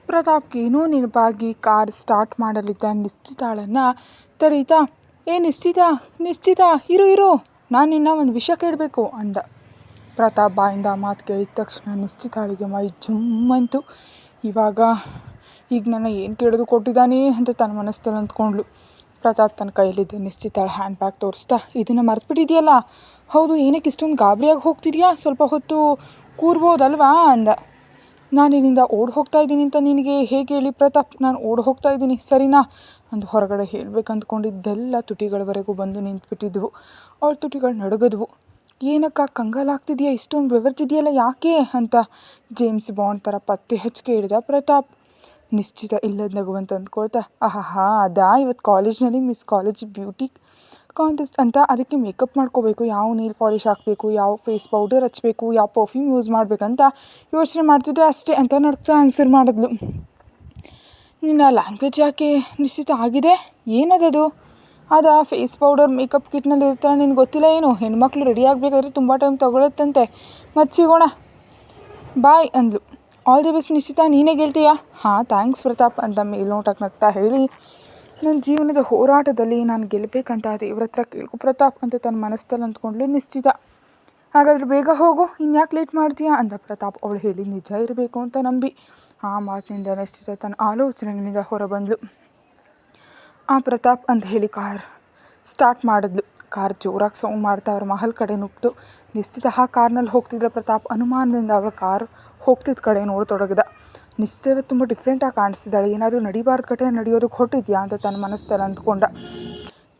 ಪ್ರತಾಪ್ಗೇನೋ ನೆನಪಾಗಿ car start ಮಾಡಲಿದ್ದ ನಿಶ್ಚಿತಾಳನ್ನು ತಡೀತಾ, ಏ ನಿಶ್ಚಿತ ನಿಶ್ಚಿತ, ಇರು, ನಾನು ನಿನ್ನ ಒಂದು ವಿಷಯ ಕೇಳಬೇಕು ಅಂದ. ಪ್ರತಾಪ್ ಬಾಯಿಂದ ಆ ಮಾತು ಕೇಳಿದ ತಕ್ಷಣ ನಿಶ್ಚಿತಾಳಿಗೆ ಮೈ ಜುಮ್ಮಂತು. ಈಗ ನನ್ನ ಏನು ಕೇಳೋದು ಕೊಟ್ಟಿದ್ದಾನೆ ಅಂತ ತನ್ನ ಮನಸ್ಸಲ್ಲಿ ಅಂದ್ಕೊಂಡ್ಳು. ಪ್ರತಾಪ್ ತನ್ನ ಕೈಯಲ್ಲಿದ್ದ ನಿಶ್ಚಿತಾಳ ಹ್ಯಾಂಡ್ ಬ್ಯಾಗ್ ತೋರಿಸ್ತಾ, ಇದನ್ನು ಮರ್ತ್ಬಿಟ್ಟಿದೆಯಲ್ಲ? ಹೌದು, ಏನಕ್ಕೆ ಇಷ್ಟೊಂದು ಗಾಬರಿಯಾಗಿ ಹೋಗ್ತಿದ್ಯಾ? ಸ್ವಲ್ಪ ಹೊತ್ತು ಕೂರ್ಬೋದಲ್ವಾ ಅಂದ. ನಾನು ಇಲ್ಲಿಂದ ಓಡಿ ಹೋಗ್ತಾ ಇದ್ದೀನಿ ಅಂತ ನಿನಗೆ ಹೇಗೆ ಹೇಳಿ ಪ್ರತಾಪ್? ನಾನು ಓಡಿ ಹೋಗ್ತಾ ಇದ್ದೀನಿ ಸರಿನಾ ಅಂದು ಹೊರಗಡೆ ಹೇಳಬೇಕಂದ್ಕೊಂಡಿದ್ದೆಲ್ಲ ತುಟಿಗಳವರೆಗೂ ಬಂದು ನಿಂತುಬಿಟ್ಟಿದ್ವು. ಅವಳ ತುಟಿಗಳು ನಡುಗದ್ವು. ಏನಕ್ಕ ಕಂಗಾಲಾಗ್ತಿದೆಯಾ? ಇಷ್ಟೊಂದು ಬೆವರ್ತಿದೆಯಲ್ಲ, ಯಾಕೆ ಅಂತ ಜೇಮ್ಸ್ ಬಾಂಡ್ ಥರ ಪತ್ತೆ ಹಚ್ಚಿ ಕೇಳಿದ ಪ್ರತಾಪ್. ನಿಶ್ಚಿತ ಇಲ್ಲದ ನಗುವಂತ ಅಂದ್ಕೊಳ್ತಾ, ಅದಾ, ಇವತ್ತು ಕಾಲೇಜ್ನಲ್ಲಿ ಮಿಸ್ ಕಾಲೇಜ್ ಬ್ಯೂಟಿ ಕಾಂಟೆಸ್ಟ್ ಅಂತ, ಅದಕ್ಕೆ ಮೇಕಪ್ ಮಾಡ್ಕೋಬೇಕು, ಯಾವ ನೀಲ್ ಪಾಲಿಷ್ ಹಾಕಬೇಕು, ಯಾವ ಫೇಸ್ ಪೌಡರ್ ಹಚ್ಚಬೇಕು, ಯಾವ ಪರ್ಫ್ಯೂಮ್ ಯೂಸ್ ಮಾಡಬೇಕಂತ ಯೋಚನೆ ಮಾಡ್ತಿದ್ದೆ ಅಷ್ಟೇ ಅಂತ ನಡ್ತಾ ಆನ್ಸರ್ ಮಾಡಿದ್ಲು. ನಿನ್ನ ಲ್ಯಾಂಗ್ವೇಜ್ ಯಾಕೆ ನಿಶ್ಚಿತ ಆಗಿದೆ? ಏನದದು? ಅದಾ, ಫೇಸ್ ಪೌಡರ್ ಮೇಕಪ್ ಕಿಟ್ನಲ್ಲಿ ಇರ್ತಾರೆ, ನಿನ್ಗೆ ಗೊತ್ತಿಲ್ಲ ಏನು? ಹೆಣ್ಮಕ್ಳು ರೆಡಿ ಆಗಬೇಕಾದ್ರೆ ತುಂಬ ಟೈಮ್ ತೊಗೊಳತ್ತಂತೆ. ಮತ್ತು ಸಿಗೋಣ, ಬಾಯ್ ಅಂದ್ಲು. ಆಲ್ ದಿ ಬೆಸ್ಟ್ ನಿಶ್ಚಿತ, ನೀನೇ ಗೆಲ್ತೀಯಾ? ಹಾಂ ಥ್ಯಾಂಕ್ಸ್ ಪ್ರತಾಪ್ ಅಂತ ಮೇಲ್ನೋಟಕ್ಕೆ ನಗ್ತಾ ಹೇಳಿ, ನನ್ನ ಜೀವನದ ಹೋರಾಟದಲ್ಲಿ ನಾನು ಗೆಲ್ಲಬೇಕಂತ ದೇವ್ರ ಹತ್ರ ಕೇಳ್ಕೊ ಪ್ರತಾಪ್ ಅಂತ ತನ್ನ ಮನಸ್ಸಲ್ಲಿ ಅಂದ್ಕೊಂಡ್ಲು ನಿಶ್ಚಿತ. ಹಾಗಾದರೆ ಬೇಗ ಹೋಗು, ಇನ್ಯಾಕೆ ಲೇಟ್ ಮಾಡ್ತೀಯಾ ಅಂದ ಪ್ರತಾಪ್. ಅವಳು ಹೇಳಿ ನಿಜ ಇರಬೇಕು ಅಂತ ನಂಬಿ ಆ ಮಾತಿನಿಂದ ನಿಶ್ಚಿತ ತನ್ನ ಆಲೋಚನೆಗಳಿಂದ ಹೊರಬಂದ್ಲು. ಆ ಪ್ರತಾಪ್ ಅಂತ ಹೇಳಿ ಕಾರ್ ಸ್ಟಾರ್ಟ್ ಮಾಡಿದ್ಲು. ಕಾರ್ ಜೋರಾಗಿ ಸೌಂಡ್ ಮಾಡ್ತಾ ಅವ್ರ ಮಹಲ್ ಕಡೆ ನುಗ್ತು. ನಿಶ್ಚಿತ ಆ ಕಾರ್ನಲ್ಲಿ ಹೋಗ್ತಿದ್ದ ಪ್ರತಾಪ್ ಅನುಮಾನದಿಂದ ಅವಳ ಕಾರ್ ಹೋಗ್ತಿದ್ದ ಕಡೆ ನೋಡತೊಡಗಿದ. ನಿಶ್ಚಿತ ತುಂಬ ಡಿಫ್ರೆಂಟಾಗಿ ಕಾಣಿಸ್ತಿದ್ದಾಳೆ, ಏನಾದರೂ ನಡಿಬಾರ್ದು ಘಟನೆ ನಡೆಯೋದಕ್ಕೆ ಹೊಟ್ಟಿದ್ಯಾ ಅಂತ ತನ್ನ ಮನಸ್ಸಲ್ಲಿ ಅಂದ್ಕೊಂಡ.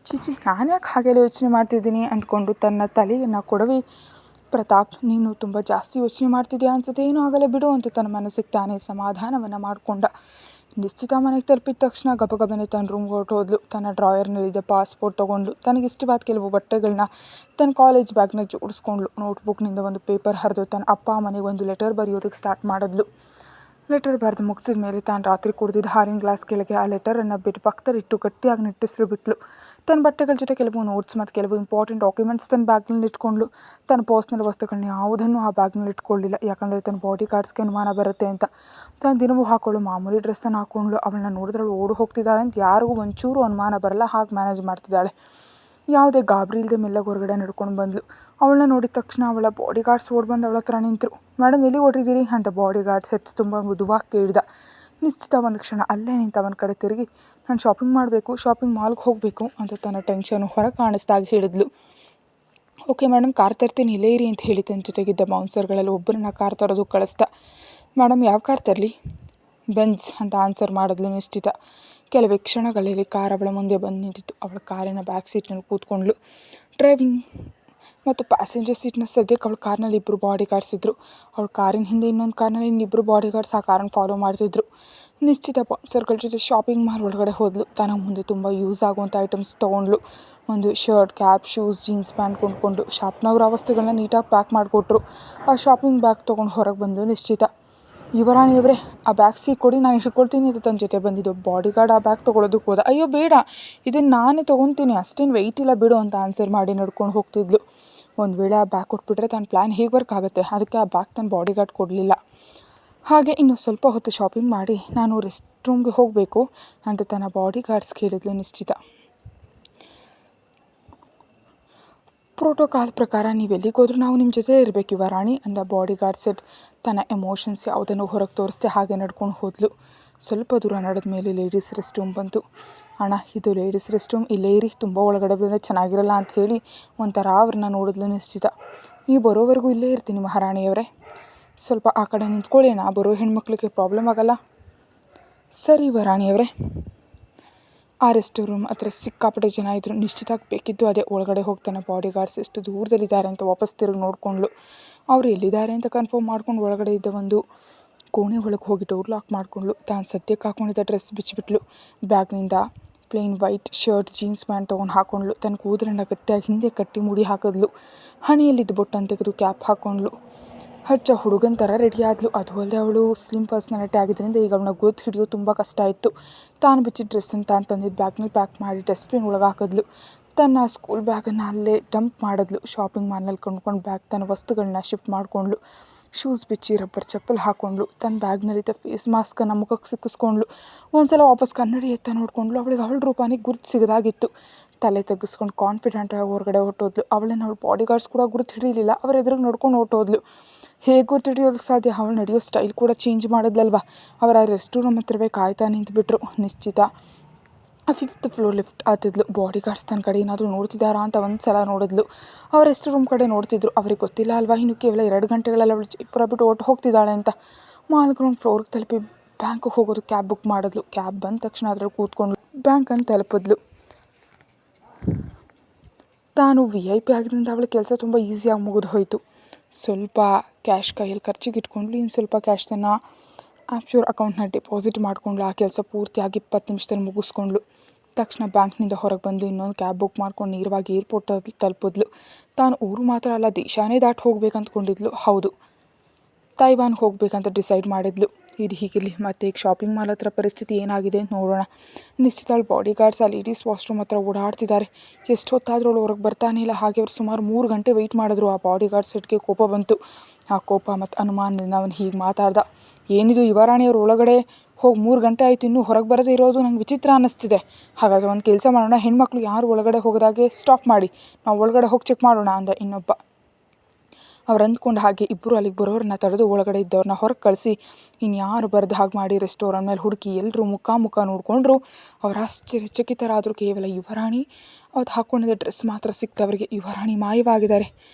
ಚಿಚಿ, ನಾನು ಯಾಕೆ ಹಾಗೆಲ್ಲ ಯೋಚನೆ ಮಾಡ್ತಿದ್ದೀನಿ ಅಂದ್ಕೊಂಡು ತನ್ನ ತಲೆಯನ್ನು ಕೊಡವಿ, ಪ್ರತಾಪ್ ನೀನು ತುಂಬ ಜಾಸ್ತಿ ಯೋಚನೆ ಮಾಡ್ತಿದ್ಯಾ ಅನ್ಸುತ್ತೆ, ಏನೂ ಆಗಲ್ಲ ಬಿಡು ಅಂತ ತನ್ನ ಮನಸ್ಸಿಗೆ ತಾನೇ ಸಮಾಧಾನವನ್ನು ಮಾಡಿಕೊಂಡ. ನಿಶ್ಚಿತ ಮನೆಗೆ ತಲುಪಿದ ತಕ್ಷಣ ಗಬಗಬನೆ ತನ್ನ ರೂಮ್ಗೆ ಹೊರಟೋದ್ಲು. ತನ್ನ ಡ್ರಾಯರ್ನಲ್ಲಿದ್ದ ಪಾಸ್ಪೋರ್ಟ್ ತೊಗೊಂಡ್ಲು. ತನಗಿಷ್ಟವಾದ ಕೆಲವು ಬಟ್ಟೆಗಳನ್ನ ತನ್ನ ಕಾಲೇಜ್ ಬ್ಯಾಗ್ನ ಜೋಡಿಸ್ಕೊಂಡ್ಲು. ನೋಟ್ಬುಕ್ನಿಂದ ಒಂದು ಪೇಪರ್ ಹರಿದು ತನ್ನ ಅಪ್ಪ ಅಮ್ಮನಿಗೆ ಒಂದು ಲೆಟರ್ ಬರೆಯೋದಕ್ಕೆ ಸ್ಟಾರ್ಟ್ ಮಾಡಿದ್ಲು. ಲೆಟರ್ ಬರೆದು ಮುಗಿಸಿದ ಮೇಲೆ ತಾನು ರಾತ್ರಿ ಕುಡಿದಿದ್ದ ಹಾರಿನ ಗ್ಲಾಸ್ ಕೆಳಗೆ ಆ ಲೆಟರನ್ನು ಬಿಟ್ಟು ಪಕ್ಕದಲ್ಲಿಟ್ಟು ಗಟ್ಟಿಯಾಗಿ ನಿಟ್ಟಿಸಿರು ಬಿಟ್ಲು. ತನ್ನ ಬಟ್ಟೆಗಳ ಜೊತೆ ಕೆಲವು ನೋಟ್ಸ್ ಮತ್ತು ಕೆಲವು ಇಂಪಾರ್ಟೆಂಟ್ ಡಾಕ್ಯುಮೆಂಟ್ಸ್ ತನ್ನ ಬ್ಯಾಗ್ನಲ್ಲಿ ಇಟ್ಕೊಂಡ್ಲು. ತನ್ನ ಪರ್ಸ್ನಲ್ ವಸ್ತುಗಳನ್ನ ಯಾವುದನ್ನು ಆ ಬ್ಯಾಗ್ನಲ್ಲಿ ಇಟ್ಕೊಳ್ಳಿಲ್ಲ, ಯಾಕಂದರೆ ತನ್ನ ಬಾಡಿ ಗಾರ್ಡ್ಸ್ಗೆ ಅನುಮಾನ ಬರುತ್ತೆ ಅಂತ. ತಾನು ದಿನವೂ ಹಾಕೊಳ್ಳೋ ಮಾಮೂಲಿ ಡ್ರೆಸ್ಸನ್ನು ಹಾಕ್ಕೊಂಡ್ಲು. ಅವಳನ್ನ ನೋಡಿದ್ರೆ ಅವಳು ಓಡಿ ಹೋಗ್ತಿದ್ದಾಳೆ ಅಂತ ಯಾರಿಗೂ ಒಂಚೂರು ಅನುಮಾನ ಬರಲ್ಲ, ಹಾಗೆ ಮ್ಯಾನೇಜ್ ಮಾಡ್ತಿದ್ದಾಳೆ. ಯಾವುದೇ ಗಾಬರಿ ಇಲ್ಲದೆ ಮೆಲ್ಲಗೆ ಹೊರಗಡೆ ನಡ್ಕೊಂಡು ಬಂದಳು. ಅವಳನ್ನ ನೋಡಿದ ತಕ್ಷಣ ಅವಳ ಬಾಡಿ ಗಾರ್ಡ್ಸ್ ಓಡಿ ಬಂದು ಅವಳ ಹತ್ರ ನಿಂತರು. ಮೇಡಮ್ ಎಲ್ಲಿ ಹೊರಟಿದ್ದೀರಿ ಅಂತ ಬಾಡಿ ಗಾರ್ಡ್ಸ್ ಹೆಚ್ಚು ತುಂಬ ಮೃದುವಾಗಿ ಕೇಳಿದ. ನಿಶ್ಚಿತ ಒಂದು ಕ್ಷಣ ಅಲ್ಲೇ ನಿಂತು ಅವನ ಕಡೆ ತಿರುಗಿ, ನಾನು ಶಾಪಿಂಗ್ ಮಾಡಬೇಕು, ಶಾಪಿಂಗ್ ಮಾಲ್ಗೆ ಹೋಗಬೇಕು ಅಂತ ತನ್ನ ಟೆನ್ಷನು ಹೊರ ಕಾಣಿಸ್ದಾಗ ಹೇಳಿದ್ಲು. ಓಕೆ ಮೇಡಮ್, ಕಾರ್ ತರ್ತೀನಿ, ಇಲ್ಲೇ ಇರಿ ಅಂತ ಹೇಳಿ ತನ್ನ ಜೊತೆಗಿದ್ದ ಬೌನ್ಸರ್ಗಳಲ್ಲಿ ಒಬ್ಬರನ್ನ ಕಾರ್ ತರೋದು ಕಳಿಸ್ತಾ. ಮೇಡಮ್ ಯಾವ ಕಾರ್ ತರಲಿ? ಬೆಂಜ್ ಅಂತ ಆನ್ಸರ್ ಮಾಡಿದ್ಲು ನಿಶ್ಚಿತ. ಕೆಲವೇ ಕ್ಷಣಗಳಲ್ಲಿ ಕಾರ್ ಅವಳ ಮುಂದೆ ಬಂದು ನಿಂತಿತ್ತು. ಅವಳ ಕಾರಿನ ಬ್ಯಾಕ್ ಸೀಟ್ನಲ್ಲಿ ಕೂತ್ಕೊಂಡ್ಳು. ಡ್ರೈವಿಂಗ್ ಮತ್ತು ಪ್ಯಾಸೆಂಜರ್ ಸೀಟ್ನ ಸದ್ಯಕ್ಕೆ ಅವಳ ಕಾರ್ನಲ್ಲಿ ಇಬ್ಬರು ಬಾಡಿ ಗಾರ್ಡ್ಸ್ ಇದ್ದರು. ಅವಳ ಕಾರಿನ ಹಿಂದೆ ಇನ್ನೊಂದು ಕಾರ್ನಲ್ಲಿ ಇನ್ನಿಬ್ಬರು ಬಾಡಿ ಗಾರ್ಡ್ಸ್ ಆ ಕಾರನ್ನು ಫಾಲೋ ಮಾಡ್ತಿದ್ರು. ನಿಶ್ಚಿತ ಸರ್ಕಲ್ ಜೊತೆ ಶಾಪಿಂಗ್ ಮಾಲ್ ಒಳಗಡೆ ಹೋದ್ಲು. ತನ್ನ ಮುಂದೆ ತುಂಬ ಯೂಸ್ ಆಗುವಂಥ ಐಟಮ್ಸ್ ತೊಗೊಂಡ್ಲು. ಒಂದು shirt, cap, shoes, jeans pant ಕೊಂಡ್ಕೊಂಡು ಶಾಪ್ನವ್ರು ಆ ವಸ್ತುಗಳನ್ನ ನೀಟಾಗಿ ಪ್ಯಾಕ್ ಮಾಡಿಕೊಟ್ರು. ಆ ಶಾಪಿಂಗ್ ಬ್ಯಾಗ್ ತೊಗೊಂಡು ಹೊರಗೆ ಬಂದು ನಿಶ್ಚಿತ. ಯುವರಾಣಿಯವರೇ, ಆ ಬ್ಯಾಗ್ ಕೊಡಿ, ನಾನು ಇಟ್ಕೊಳ್ತೀನಿ ಅಂತ ತನ್ನ ಜೊತೆ ಬಂದಿದ್ದು ಬಾಡಿ ಗಾರ್ಡ್ ಆ ಬ್ಯಾಗ್ ತೊಗೊಳೋದಕ್ಕೆ ಹೋದ. ಅಯ್ಯೋ ಬೇಡ, ಇದನ್ನು ನಾನೇ ತೊಗೊತೀನಿ, ಅಷ್ಟೇನು ವೆಯ್ಟ್ ಇಲ್ಲ ಬಿಡು ಅಂತ ಆನ್ಸರ್ ಮಾಡಿ ನಡ್ಕೊಂಡು ಹೋಗ್ತಿದ್ಲು. ಒಂದು ವೇಳೆ ಆ ಬ್ಯಾಗ್ ಕೊಟ್ಬಿಟ್ರೆ ತನ್ನ ಪ್ಲ್ಯಾನ್ ಹೇಗೆ ವರ್ಕ್ ಆಗುತ್ತೆ, ಅದಕ್ಕೆ ಆ ಬ್ಯಾಗ್ ತನ್ನ ಬಾಡಿ ಗಾರ್ಡ್ ಕೊಡಲಿಲ್ಲ. ಹಾಗೆ ಇನ್ನು ಸ್ವಲ್ಪ ಹೊತ್ತು ಶಾಪಿಂಗ್ ಮಾಡಿ ನಾನು ರೆಸ್ಟ್ ರೂಮ್ಗೆ ಹೋಗಬೇಕು ಅಂತ ತನ್ನ ಬಾಡಿ ಗಾರ್ಡ್ಸ್ ಕೇಳಿದ್ಲು ನಿಶ್ಚಿತ. ಪ್ರೋಟೋಕಾಲ್ ಪ್ರಕಾರ ನೀವು ಎಲ್ಲಿಗೋದ್ರೂ ನಾವು ನಿಮ್ಮ ಜೊತೆ ಇರಬೇಕು ಯುವರಾಣಿ ಅಂದ ಬಾಡಿ ಗಾರ್ಡ್ ಸೆಟ್. ತನ್ನ ಎಮೋಷನ್ಸ್ ಯಾವುದನ್ನು ಹೊರಗೆ ತೋರಿಸ್ದೆ ಹಾಗೆ ನಡ್ಕೊಂಡು ಹೋದ್ಲು. ಸ್ವಲ್ಪ ದೂರ ನಡೆದ ಮೇಲೆ ಲೇಡೀಸ್ ರೆಸ್ಟ್ ರೂಮ್ ಬಂತು. ಅಣ್ಣ, ಇದು ಲೇಡೀಸ್ ರೆಸ್ಟ್ ರೂಮ್, ಇಲ್ಲೇ ಇರಿ, ತುಂಬ ಒಳಗಡೆ ಬಂದರೆ ಚೆನ್ನಾಗಿರಲ್ಲ ಅಂತ ಹೇಳಿ ಒಂಥರ ಅವ್ರನ್ನ ನೋಡಿದ್ಲು ನಿಶ್ಚಿತ. ನೀವು ಬರೋವರೆಗೂ ಇಲ್ಲೇ ಇರ್ತೀನಿ ಮಹಾರಾಣಿಯವರೇ, ಸ್ವಲ್ಪ ಆ ಕಡೆ ನಿಂತ್ಕೊಳ್ಳಿ ಅಣ್ಣ, ಬರೋ ಹೆಣ್ಮಕ್ಳಿಗೆ ಪ್ರಾಬ್ಲಮ್ ಆಗಲ್ಲ. ಸರಿ ಯುವರಾಣಿಯವರೇ. ಆ ರೆಸ್ಟ್ ರೂಮ್ ಹತ್ರ ಸಿಕ್ಕಾಪಟ್ಟೆ ಜನ ಇದ್ದರು. ನಿಶ್ಚಿತಾಗಿ ಬೇಕಿದ್ದು ಅದೇ, ಒಳಗಡೆ ಹೋಗ್ತಾನೆ ಬಾಡಿ ಗಾರ್ಡ್ಸ್ ಎಷ್ಟು ದೂರದಲ್ಲಿದ್ದಾರೆ ಅಂತ ವಾಪಸ್ ತಿರುಗಿ ನೋಡಿಕೊಂಡ್ಲು. ಅವ್ರು ಎಲ್ಲಿದ್ದಾರೆ ಅಂತ ಕನ್ಫರ್ಮ್ ಮಾಡ್ಕೊಂಡು ಒಳಗಡೆ ಇದ್ದ ಒಂದು ಕೋಣೆ ಒಳಗೆ ಹೋಗಿ ಡೋರ್ ಲಾಕ್ ಮಾಡಿಕೊಂಡ್ಲು. ತಾನು ಸದ್ಯಕ್ಕೆ ಹಾಕೊಂಡಿದ್ದ ಡ್ರೆಸ್ ಬಿಚ್ಚಿಬಿಟ್ಲು. ಬ್ಯಾಗ್ನಿಂದ plain white shirt, jeans pant ತೊಗೊಂಡು ಹಾಕ್ಕೊಂಡ್ಲು. ತನ್ನ ಕೂದಲನ್ನು ಗಟ್ಟಿಯಾಗಿ ಹಿಂದೆ ಕಟ್ಟಿ ಮುಡಿ ಹಾಕಿದ್ಲು. ಹಣೆಯಲ್ಲಿದ್ದ ಬೊಟ್ಟನ್ನು ತೆಗೆದು ಕ್ಯಾಪ್ ಹಾಕ್ಕೊಂಡ್ಲು. ಹಚ್ಚ ಹುಡುಗನ ಥರ ರೆಡಿ ಆದ್ಲು. ಅದು ಅಲ್ಲದೆ ಅವಳು ಸ್ಲಿಮ್ ಪರ್ಸ್ನಾಲಿಟಿ ಆಗಿದ್ದರಿಂದ ಈಗ ಅವಳನ್ನ ಗೊತ್ತು ಹಿಡಿಯೋದು ತುಂಬ ಕಷ್ಟ ಇತ್ತು. ತಾನು ಬಿಚ್ಚಿದ ಡ್ರೆಸ್ಸನ್ನು ತಾನು ತಂದಿದ್ದ ಬ್ಯಾಗ್ನಲ್ಲಿ ಪ್ಯಾಕ್ ಮಾಡಿ ಡಸ್ಟ್ಬಿನ್ ಒಳಗೆ ಹಾಕಿದ್ಲು. ತನ್ನ ಸ್ಕೂಲ್ ಬ್ಯಾಗನ್ನು ಅಲ್ಲೇ ಡಂಪ್ ಮಾಡಿದ್ಲು. ಶಾಪಿಂಗ್ ಮಾಲ್ನಲ್ಲಿ ಕೊಂಡ್ಕೊಂಡು ಬ್ಯಾಗ್ ತನ್ನ ವಸ್ತುಗಳನ್ನ ಶಿಫ್ಟ್ ಮಾಡಿಕೊಂಡ್ಲು. ಶೂಸ್ ಬಿಚ್ಚಿ ರಬ್ಬರ್ ಚಪ್ಪಲ್ ಹಾಕ್ಕೊಂಡ್ಳು. ತನ್ನ ಬ್ಯಾಗ್ನಲ್ಲಿದ್ದ ಫೇಸ್ ಮಾಸ್ಕನ್ನು ಮುಖಕ್ಕೆ ಸಿಕ್ಕಿಸ್ಕೊಂಡ್ಳು. ಒಂದ್ಸಲ ವಾಪಸ್ ಕನ್ನಡಿ ಎತ್ತ ನೋಡಿಕೊಂಡ್ಳು. ಅವಳಿಗೆ ಅವಳ ರೂಪಾನೇ ಗುರ್ತು ಸಿಗದಾಗಿತ್ತು. ತಲೆ ತಗ್ಗಿಸ್ಕೊಂಡು ಕಾನ್ಫಿಡೆಂಟಾಗಿ ಹೊರಗಡೆ ಹೊರಟೋದ್ಲು. ಅವಳನ್ನು ಅವಳ ಬಾಡಿ ಗಾರ್ಡ್ಸ್ ಕೂಡ ಗುರ್ತು ಹಿಡಿಯಲಿಲ್ಲ. ಅವ್ರ ಎದುರಿಗೆ ನೋಡ್ಕೊಂಡು ಹೊರಟೋದ್ಲು. ಹೇಗೆ ಗುರ್ತು ಹಿಡಿಯೋದಕ್ಕೆ ಸಾಧ್ಯ? ಅವಳು ನಡೆಯೋ ಸ್ಟೈಲ್ ಕೂಡ ಚೇಂಜ್ ಮಾಡಿದ್ಲಲ್ವ. ಅವರ ರೆಸ್ಟ್ ರೂಮ್ ಹತ್ರವೇ ಕಾಯ್ತಾ ನಿಂತುಬಿಟ್ರು. ನಿಶ್ಚಿತ 5th ಫ್ಲೋರ್ ಲಿಫ್ಟ್ ಹತ್ತಿದ್ಲು. ಬಾಡಿ ಗಾರ್ಡ್ಸ್ ತನ್ನ ಕಡೆ ಏನಾದರೂ ನೋಡ್ತಿದ್ದಾರಾ ಅಂತ ಒಂದು ಸಲ ನೋಡಿದ್ಲು. ಅವ್ರ ರೆಸ್ಟ್ ರೂಮ್ ಕಡೆ ನೋಡ್ತಿದ್ರು. ಅವ್ರಿಗೆ ಗೊತ್ತಿಲ್ಲ ಅಲ್ವಾ ಇನ್ನು ಕೇವಲ 2 ಗಂಟೆಗಳಲ್ಲಿ ಅವಳು ಜೈಪುರ ಬಿಟ್ಟು ಹೊರಟು ಹೋಗ್ತಿದ್ದಾಳೆ ಅಂತ. ಮಾಲ್ ಗ್ರೌಂಡ್ ಫ್ಲೋರ್ಗೆ ತಲುಪಿ ಬ್ಯಾಂಕಿಗೆ ಹೋಗೋದು ಕ್ಯಾಬ್ ಬುಕ್ ಮಾಡಿದ್ಲು. ಕ್ಯಾಬ್ ಬಂದ ತಕ್ಷಣ ಅದ್ರಲ್ಲಿ ಕೂತ್ಕೊಂಡು ಬ್ಯಾಂಕನ್ನು ತಲುಪಿದ್ಲು. ತಾನು VIP ಆಗಿದ್ದರಿಂದ ಅವಳ ಕೆಲಸ ತುಂಬ ಈಸಿಯಾಗಿ ಮುಗಿದು ಹೋಯಿತು. ಸ್ವಲ್ಪ ಕ್ಯಾಶ್ ಕೈಯಲ್ಲಿ ಖರ್ಚಿಗೆ ಇಟ್ಕೊಂಡ್ಲು. ಇನ್ನು ಸ್ವಲ್ಪ ಕ್ಯಾಶ್ ತನ್ನ ಆ್ಯಪ್ಶೋರ್ ಅಕೌಂಟ್ನ ಡೆಪಾಸಿಟ್ ಮಾಡಿಕೊಂಡ್ಲು. ಆ ಕೆಲಸ ಪೂರ್ತಿಯಾಗಿ 20 ನಿಮಿಷದಲ್ಲಿ ಮುಗಿಸ್ಕೊಂಡ್ಲು. ತಕ್ಷಣ ಬ್ಯಾಂಕ್ನಿಂದ ಹೊರಗೆ ಬಂದು ಇನ್ನೊಂದು ಕ್ಯಾಬ್ ಬುಕ್ ಮಾಡ್ಕೊಂಡು ನೇರವಾಗಿ ಏರ್ಪೋರ್ಟ್ ತಲುಪಿದ್ಲು. ತಾನು ಊರು ಮಾತ್ರ ಅಲ್ಲ, ದೇಶನೇ ದಾಟಿ ಹೋಗ್ಬೇಕು ಅಂದ್ಕೊಂಡಿದ್ಲು. ಹೌದು, ತೈವಾನ್ಗೆ ಹೋಗ್ಬೇಕಂತ ಡಿಸೈಡ್ ಮಾಡಿದ್ಲು. ಇದು ಹೀಗಿರಲಿ, ಮತ್ತು ಈಗ ಶಾಪಿಂಗ್ ಮಾಲ್ ಹತ್ರ ಪರಿಸ್ಥಿತಿ ಏನಾಗಿದೆ ಅಂತ ನೋಡೋಣ. ನಿಶ್ಚಿತ ಬಾಡಿ ಗಾರ್ಡ್ಸ್ ಆ ಲೇಡೀಸ್ ವಾಶ್ರೂಮ್ ಹತ್ರ ಓಡಾಡ್ತಿದ್ದಾರೆ. ಎಷ್ಟು ಹೊತ್ತಾದರೂ ಅವಳು ಹೊರಗೆ ಬರ್ತಾನೆ ಇಲ್ಲ. ಹಾಗೆ ಅವ್ರು ಸುಮಾರು 3 ಗಂಟೆ ವೆಯ್ಟ್ ಮಾಡಿದ್ರು. ಆ ಬಾಡಿ ಗಾರ್ಡ್ಸ್ ಹೆಡ್ಗೆ ಕೋಪ ಬಂತು. ಆ ಕೋಪ ಮತ್ತು ಅನುಮಾನದಿಂದ ಅವನು ಹೀಗೆ ಮಾತಾಡ್ದ. ಏನಿದು ಯುವರಾಣಿಯವರು ಒಳಗಡೆ ಹೋಗಿ 3 ಗಂಟೆ ಆಯಿತು, ಇನ್ನೂ ಹೊರಗೆ ಬರದೇ ಇರೋದು ನಂಗೆ ವಿಚಿತ್ರ ಅನ್ನಿಸ್ತಿದೆ. ಹಾಗಾದರೆ ಒಂದು ಕೆಲಸ ಮಾಡೋಣ, ಹೆಣ್ಮಕ್ಳು ಯಾರು ಒಳಗಡೆ ಹೋಗೋದಾಗೆ ಸ್ಟಾಪ್ ಮಾಡಿ, ನಾವು ಒಳಗಡೆ ಹೋಗಿ ಚೆಕ್ ಮಾಡೋಣ ಅಂದ ಇನ್ನೊಬ್ಬ. ಅವ್ರು ಅಂದ್ಕೊಂಡು ಹಾಗೆ ಇಬ್ಬರು ಅಲ್ಲಿಗೆ ಬರೋರನ್ನ ತಡೆದು ಒಳಗಡೆ ಇದ್ದವ್ರನ್ನ ಹೊರಗೆ ಕಳಿಸಿ ಇನ್ಯಾರು ಬರೆದು ಹಾಗೆ ಮಾಡಿ ರೆಸ್ಟೋರೆಂಟ್ ಮೇಲೆ ಹುಡುಕಿ ಎಲ್ಲರೂ ಮುಖ ನೋಡಿಕೊಂಡ್ರು. ಅವ್ರು ಆಶ್ಚರ್ಯಚಕಿತರಾದರು. ಕೇವಲ ಯುವರಾಣಿ ಅವತ್ತು ಹಾಕ್ಕೊಂಡಿದ್ದ ಡ್ರೆಸ್ ಮಾತ್ರ ಸಿಕ್ತವರಿಗೆ. ಯುವರಾಣಿ ಮಾಯವಾಗಿದ್ದಾರೆ